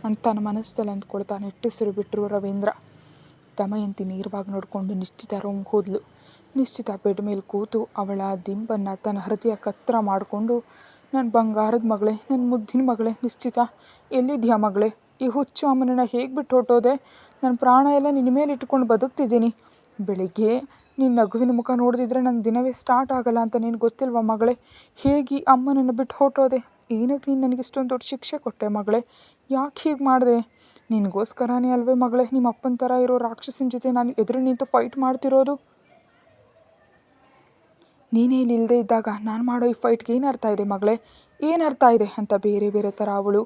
ಅಂತ ನನ್ನ ಮನಸ್ಸಲ್ಲಿ ಅಂದ್ಕೊಳ್ತಾ ನಿಟ್ಟುಸಿರು ಬಿಟ್ಟರು ರವೀಂದ್ರ. ದಮಯಂತಿ ನೇರವಾಗಿ ನೋಡಿಕೊಂಡು ನಿಶ್ಚಿತ ರೂಮ್ಗೆ ಹೋದ್ಲು. ನಿಶ್ಚಿತ ಬೆಡ್ ಮೇಲೆ ಕೂತು ಅವಳ ದಿಂಬನ್ನು ತನ್ನ ಹೃದಯ ಕತ್ತರ ಮಾಡಿಕೊಂಡು, ನನ್ನ ಬಂಗಾರದ ಮಗಳೇ, ನನ್ನ ಮುದ್ದಿನ ಮಗಳೇ ನಿಶ್ಚಿತ, ಎಲ್ಲಿದೆಯಾ ಮಗಳೇ? ಈ ಹುಚ್ಚು ಅಮ್ಮನನ್ನು ಹೇಗೆ ಬಿಟ್ಟು ಹೊಟ್ಟೋದೆ? ನನ್ನ ಪ್ರಾಣ ಎಲ್ಲ ನಿನ್ನ ಮೇಲೆ ಇಟ್ಕೊಂಡು ಬದುಕ್ತಿದ್ದೀನಿ. ಬೆಳಿಗ್ಗೆ ನಿನ್ನ ನಗುವಿನ ಮುಖ ನೋಡ್ದಿದ್ರೆ ನನ್ನ ದಿನವೇ ಸ್ಟಾರ್ಟ್ ಆಗಲ್ಲ ಅಂತ ನೀನು ಗೊತ್ತಿಲ್ವ ಮಗಳೇ? ಹೇಗೆ ಅಮ್ಮನನ್ನು ಬಿಟ್ಟು ಹೊಟ್ಟೋದೆ? ಏನಕ್ಕೆ ನೀನು ನನಗೆ ಇಷ್ಟೊಂದು ದೊಡ್ಡ ಶಿಕ್ಷೆ ಕೊಟ್ಟೆ ಮಗಳೇ? ಯಾಕೆ ಹೀಗೆ ಮಾಡಿದೆ? ನಿನಗೋಸ್ಕರನೇ ಅಲ್ವೇ ಮಗಳೇ ನಿಮ್ಮ ಅಪ್ಪನ ಥರ ಇರೋ ರಾಕ್ಷಸನ ಜೊತೆ ನಾನು ಎದುರು ನಿಂತು ಫೈಟ್ ಮಾಡ್ತಿರೋದು? ನೀನೇ ಇಲ್ಲಿ ಇಲ್ಲದೆ ಇದ್ದಾಗ ನಾನು ಮಾಡೋ ಈ ಫೈಟ್ಗೆ ಏನು ಅರ್ಥ ಇದೆ ಮಗಳೇ? ಏನು ಅರ್ಥ ಇದೆ ಅಂತ ಬೇರೆ ಬೇರೆ ಥರ ಅವಳು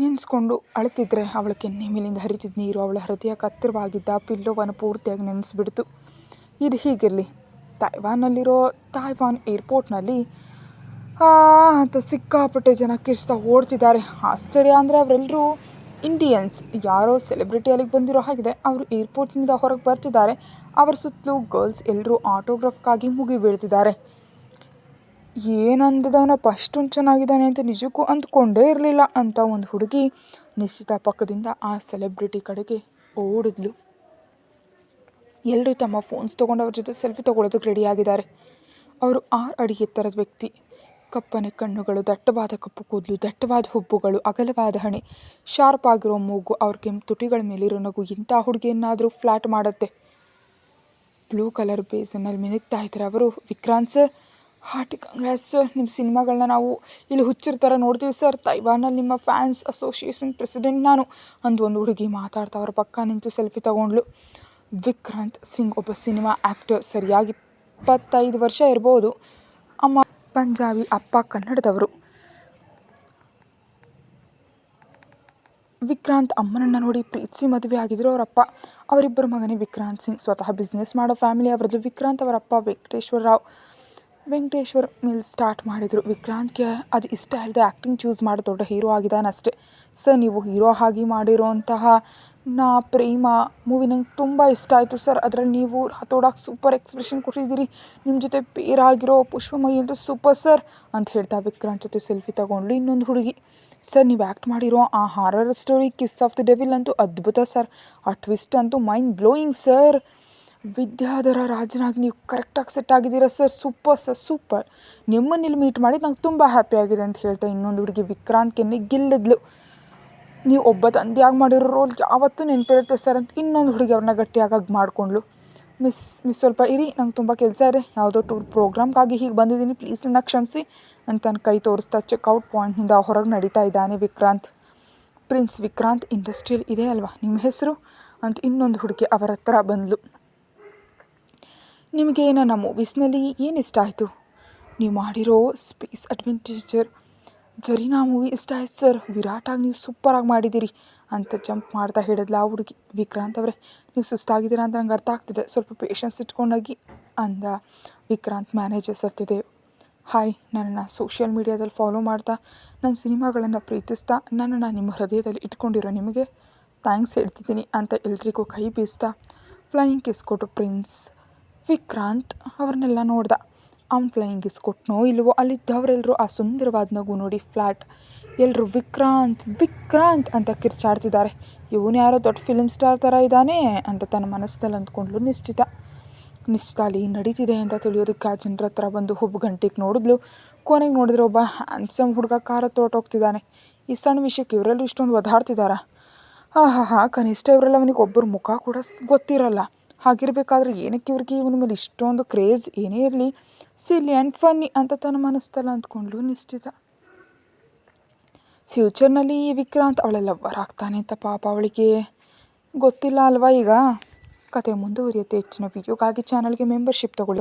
ನೆನೆಸ್ಕೊಂಡು ಅಳ್ತಿದ್ರೆ ಅವಳ ಕೆನ್ನೆ ಮೇಲಿಂದ ಹರಿತಿದ್ದ ನೀರು ಅವಳ ಹೃದಯ ಕತ್ತರವಾಗಿದ್ದ ಪಿಲ್ಲೋವನ್ನು ಪೂರ್ತಿಯಾಗಿ ನೆನೆಸ್ಬಿಡ್ತು. ಇದು ಹೀಗಿರಲಿ, ತಾಯ್ವಾನ್ ಏರ್ಪೋರ್ಟ್ನಲ್ಲಿ ಅಂತ ಸಿಕ್ಕಾಪಟ್ಟೆ ಜನ ಕಿರ್ಚ್ತಾ ಓಡ್ತಿದ್ದಾರೆ. ಆಶ್ಚರ್ಯ ಅಂದರೆ ಅವರೆಲ್ಲರೂ ಇಂಡಿಯನ್ಸ್, ಯಾರೋ ಸೆಲೆಬ್ರಿಟಿ ಅಲ್ಲಿಗೆ ಬಂದಿರೋ ಹಾಗಿದೆ. ಅವರು ಏರ್ಪೋರ್ಟ್ನಿಂದ ಹೊರಗೆ ಬರ್ತಿದ್ದಾರೆ. ಅವರ ಸುತ್ತಲೂ ಗರ್ಲ್ಸ್ ಎಲ್ಲರೂ ಆಟೋಗ್ರಾಫ್ಗಾಗಿ ಮುಗಿ ಬೀಳ್ತಿದ್ದಾರೆ. ಏನಂದದವನಪ್ಪ ಅಷ್ಟೊಂದು ಚೆನ್ನಾಗಿದ್ದಾನೆ ಅಂತ ನಿಜಕ್ಕೂ ಅಂದ್ಕೊಂಡೇ ಇರಲಿಲ್ಲ ಅಂತ ಒಂದು ಹುಡುಗಿ ನಿಶ್ಚಿತ ಪಕ್ಕದಿಂದ ಆ ಸೆಲೆಬ್ರಿಟಿ ಕಡೆಗೆ ಓಡಿದ್ಲು. ಎಲ್ಲರೂ ತಮ್ಮ ಫೋನ್ಸ್ ತೊಗೊಂಡು ಅವ್ರ ಜೊತೆ ಸೆಲ್ಫಿ ತೊಗೊಳೋದಕ್ಕೆ ರೆಡಿಯಾಗಿದ್ದಾರೆ. ಅವರು 6 ಅಡಿ ಎತ್ತರದ ವ್ಯಕ್ತಿ, ಕಪ್ಪನೆ ಕಣ್ಣುಗಳು, ದಟ್ಟವಾದ ಕಪ್ಪು ಕೂದಲು, ದಟ್ಟವಾದ ಹುಬ್ಬುಗಳು, ಅಗಲವಾದ ಹಣೆ, ಶಾರ್ಪ್ ಆಗಿರೋ ಮೂಗು, ಅವ್ರ ಕೆಂಪು ತುಟಿಗಳ ಮೇಲಿರೋ ನಗು ಇಂಥ ಹುಡುಗಿಯನ್ನಾದರೂ ಫ್ಲ್ಯಾಟ್ ಮಾಡುತ್ತೆ. ಬ್ಲೂ ಕಲರ್ ಬೇಸನ್ನಲ್ಲಿ ಮಿನುಗ್ತಾ ಇದ್ದಾರೆ ಅವರು. Vikrant sir, hearty Congress sir, ನಿಮ್ಮ ಸಿನಿಮಾಗಳನ್ನ ನಾವು ಇಲ್ಲಿ ಹುಚ್ಚಿರ ಥರ ನೋಡ್ತೀವಿ ಸರ್. ತೈವಾನಲ್ಲಿ ನಿಮ್ಮ ಫ್ಯಾನ್ಸ್ ಅಸೋಸಿಯೇಷನ್ ಪ್ರೆಸಿಡೆಂಟ್ ನಾನು ಅಂದು ಒಂದು ಹುಡುಗಿ ಮಾತಾಡ್ತಾ ಅವ್ರ ಪಕ್ಕ ನಿಂತು ಸೆಲ್ಫಿ ತಗೊಂಡ್ಲು. ವಿಕ್ರಾಂತ್ ಸಿಂಗ್ ಒಬ್ಬ ಸಿನಿಮಾ ಆ್ಯಕ್ಟರ್, ಸರಿಯಾಗಿ 25 ವರ್ಷ ಇರ್ಬೋದು. ಅಮ್ಮ ಪಂಜಾಬಿ, ಅಪ್ಪ ಕನ್ನಡದವರು. ವಿಕ್ರಾಂತ್ ಅಮ್ಮನನ್ನು ನೋಡಿ ಪ್ರೀತಿಸಿ ಮದುವೆ ಆಗಿದ್ರು ಅವರಪ್ಪ. ಅವರಿಬ್ಬರ ಮಗನೇ ವಿಕ್ರಾಂತ್ ಸಿಂಗ್. ಸ್ವತಃ ಬಿಸ್ನೆಸ್ ಮಾಡೋ ಫ್ಯಾಮಿಲಿ ಅವರದ್ದು. ವಿಕ್ರಾಂತ್ ಅವರಪ್ಪ ವೆಂಕಟೇಶ್ವರ್ ಮಿಲ್ ಸ್ಟಾರ್ಟ್ ಮಾಡಿದರು. ವಿಕ್ರಾಂತ್ಗೆ ಅದು ಇಷ್ಟ ಇಲ್ಲದೆ ಆ್ಯಕ್ಟಿಂಗ್ ಚೂಸ್ ಮಾಡಿ ದೊಡ್ಡ ಹೀರೋ ಆಗಿದ್ದಾನಷ್ಟೇ. ಸರ್, ನೀವು ಹೀರೋ ಆಗಿ ಮಾಡಿರೋಂತಹ ನಾ ಪ್ರೇಮ ಮೂವಿ ನಂಗೆ ತುಂಬ ಇಷ್ಟ ಆಯಿತು ಸರ್. ಅದರಲ್ಲಿ ನೀವು ರಾತೋಡಕ್ಕೆ ಸೂಪರ್ ಎಕ್ಸ್ಪ್ರೆಷನ್ ಕೊಟ್ಟಿದ್ದೀರಿ. ನಿಮ್ಮ ಜೊತೆ ಪೇರಾಗಿರೋ ಪುಷ್ಪಮಯಿ ಅಂತೂ ಸೂಪರ್ ಸರ್ ಅಂತ ಹೇಳ್ತಾ ವಿಕ್ರಾಂತ್ ಜೊತೆ ಸೆಲ್ಫಿ ತಗೊಂಡ್ಲು ಇನ್ನೊಂದು ಹುಡುಗಿ. ಸರ್, ನೀವು ಆ್ಯಕ್ಟ್ ಮಾಡಿರೋ ಆ horror story kiss of the devil ಅಂತೂ ಅದ್ಭುತ ಸರ್. ಆ ಟ್ವಿಸ್ಟ್ ಅಂತೂ ಮೈಂಡ್ ಬ್ಲೋಯಿಂಗ್ ಸರ್. ವಿದ್ಯಾಧರ ರಾಜನಾಗಿ ನೀವು ಕರೆಕ್ಟಾಗಿ ಸೆಟ್ ಆಗಿದ್ದೀರಾ ಸರ್. Super sir, super. ನಿಮ್ಮನ್ನು ಇಲ್ಲಿ ಮೀಟ್ ಮಾಡಿ ನಂಗೆ ತುಂಬ ಹ್ಯಾಪಿ ಆಗಿದೆ ಅಂತ ಹೇಳ್ತಾ ಇನ್ನೊಂದು ಹುಡುಗಿ ವಿಕ್ರಾಂತ್ ಕೆನ್ನೆ ಗಿಲ್ಲಿದ್ಲು. ನೀವು ಒಬ್ಬ ತಂದೆಯಾಗಿ ಮಾಡಿರೋ ರೋಲ್ ಯಾವತ್ತೂ ನೆನಪಿರುತ್ತೆ ಸರ್ ಅಂತ ಇನ್ನೊಂದು ಹುಡುಗಿ ಅವ್ರನ್ನ ಗಟ್ಟಿಯಾಗಿ ಮಾಡಿಕೊಂಡ್ಲು. ಮಿಸ್ ಸ್ವಲ್ಪ ಇರಿ, ನಂಗೆ ತುಂಬ ಕೆಲಸ ಇದೆ, ಯಾವುದೋ ಟೂರ್ ಪ್ರೋಗ್ರಾಮ್ಗಾಗಿ ಹೀಗೆ ಬಂದಿದ್ದೀನಿ, ಪ್ಲೀಸ್ ನನ್ನ ಕ್ಷಮಿಸಿ ಅಂತ ನನ್ನ ಕೈ ತೋರಿಸ್ತಾ ಚೆಕ್ಔಟ್ ಪಾಯಿಂಟ್ನಿಂದ ಹೊರಗೆ ನಡೀತಾ ಇದ್ದಾನೆ ವಿಕ್ರಾಂತ್. ಪ್ರಿನ್ಸ್ ವಿಕ್ರಾಂತ್, ಇಂಡಸ್ಟ್ರಿಯಲ್ ಇದೆ ಅಲ್ವಾ ನಿಮ್ಮ ಹೆಸರು ಅಂತ ಇನ್ನೊಂದು ಹುಡುಗಿ ಅವರ ಹತ್ರ ಬಂದಳು. ನಿಮಗೆ ನನ್ನ ಮೂವೀಸ್ನಲ್ಲಿ ಏನು ಇಷ್ಟ ಆಯಿತು? ನೀವು ಮಾಡಿರೋ ಸ್ಪೇಸ್ ಅಡ್ವೆಂಚರ್ ಜರೀನಾ ಮೂವಿ ಇಷ್ಟ ಆಯ್ತು ಸರ್. ವಿರಾಟಾಗಿ ನೀವು ಸೂಪರಾಗಿ ಮಾಡಿದ್ದೀರಿ ಅಂತ ಜಂಪ್ ಮಾಡ್ತಾ ಹೇಳಿದ್ಲ ಆ ಹುಡುಗಿ. ವಿಕ್ರಾಂತ್ ಅವರೇ, ನೀವು ಸುಸ್ತಾಗಿದ್ದೀರಾ ಅಂತ ನಂಗೆ ಅರ್ಥ ಆಗ್ತಿದೆ, ಸ್ವಲ್ಪ ಪೇಷನ್ಸ್ ಇಟ್ಕೊಂಡೋಗಿ ಅಂದ ವಿಕ್ರಾಂತ್ ಮ್ಯಾನೇಜರ್ ಸತ್ಯದೇವ್. ಹಾಯ್, ನನ್ನನ್ನು ಸೋಷಿಯಲ್ ಮೀಡಿಯಾದಲ್ಲಿ ಫಾಲೋ ಮಾಡ್ತಾ ನನ್ನ ಸಿನಿಮಾಗಳನ್ನು ಪ್ರೀತಿಸ್ತಾ ನನ್ನನ್ನು ನಿಮ್ಮ ಹೃದಯದಲ್ಲಿ ಇಟ್ಕೊಂಡಿರೋ ನಿಮಗೆ ಥ್ಯಾಂಕ್ಸ್ ಹೇಳ್ತಿದ್ದೀನಿ ಅಂತ ಎಲ್ರಿಗೂ ಕೈ ಬೀಸ್ತಾ ಫ್ಲೈಯಿಂಗ್ ಕಿಸ್ ಕೊಟ್ಟು ಪ್ರಿನ್ಸ್ ವಿಕ್ರಾಂತ್ ಅವ್ರನ್ನೆಲ್ಲ ನೋಡ್ದ. ಅವ್ನು ಫ್ಲೈಯಿಂಗ್ ಕಿಸ್ ಕೊಟ್ಟನೋ ಇಲ್ವೋ, ಅಲ್ಲಿದ್ದವರೆಲ್ಲರೂ ಆ ಸುಂದರವಾದ ನಗು ನೋಡಿ ಫ್ಲ್ಯಾಟ್. ಎಲ್ಲರೂ ವಿಕ್ರಾಂತ್ ವಿಕ್ರಾಂತ್ ಅಂತ ಕಿರ್ಚಾಡ್ತಿದ್ದಾರೆ. ಇವನು ಯಾರೋ ದೊಡ್ಡ ಫಿಲ್ಮ್ ಸ್ಟಾರ್ ಥರ ಇದ್ದಾನೆ ಅಂತ ತನ್ನ ಮನಸ್ಸಲ್ಲಿ ಅಂದ್ಕೊಂಡ್ಲು ನಿಶ್ಚಿತ. ಅಲ್ಲಿ ನಡೀತಿದೆ ಅಂತ ತಿಳಿಯೋದಕ್ಕೆ ಆ ಜನರ ಹತ್ರ ಬಂದು ಹುಬ್ಬು ಗಂಟೆಗೆ ನೋಡಿದ್ಲು. ಕೊನೆಗೆ ನೋಡಿದ್ರೆ ಒಬ್ಬ ಹ್ಯಾಂಡ್ಸಮ್ ಹುಡುಗ ಕಾರ ತೋಟೋಗ್ತಿದ್ದಾನೆ. ಈ ಸಣ್ಣ ವಿಷಯಕ್ಕೆ ಇವರೆಲ್ಲರೂ ಇಷ್ಟೊಂದು ಒದಾಡ್ತಿದ್ದಾರಾ? ಕನಿಷ್ಠ ಇವರೆಲ್ಲ ಅವನಿಗೆ ಒಬ್ಬರ ಮುಖ ಕೂಡ ಗೊತ್ತಿರಲ್ಲ. ಹಾಗಿರಬೇಕಾದ್ರೆ ಏನಕ್ಕೆ ಇವ್ರಿಗೆ ಇವನ ಮೇಲೆ ಇಷ್ಟೊಂದು ಕ್ರೇಜ್? ಏನೇ ಇರಲಿ, ಸಿಲ್ಲಿ ಆ್ಯಂಡ್ ಫನ್ನಿ ಅಂತ ತನ್ನ ಮನಸ್ಸಲ್ಲಿ ಅಂದ್ಕೊಂಡ್ಲು ನಿಶ್ಚಿತ. ಫ್ಯೂಚರ್ನಲ್ಲಿ ವಿಕ್ರಾಂತ್ ಅವಳ ಲವ್ವರ್ ಆಗ್ತಾನೆ ಅಂತ ಪಾಪ ಅವಳಿಗೆ ಗೊತ್ತಿಲ್ಲ ಅಲ್ವಾ. ಈಗ ಕತೆ ಮುಂದುವರಿಯುತ್ತೆ. ಹೆಚ್ಚಿನ ವಿಡಿಯೋಗಾಗಿ ಚಾನಲ್ಗೆ ಮೆಂಬರ್ಶಿಪ್ ತಗೊಳ್ಳಿ.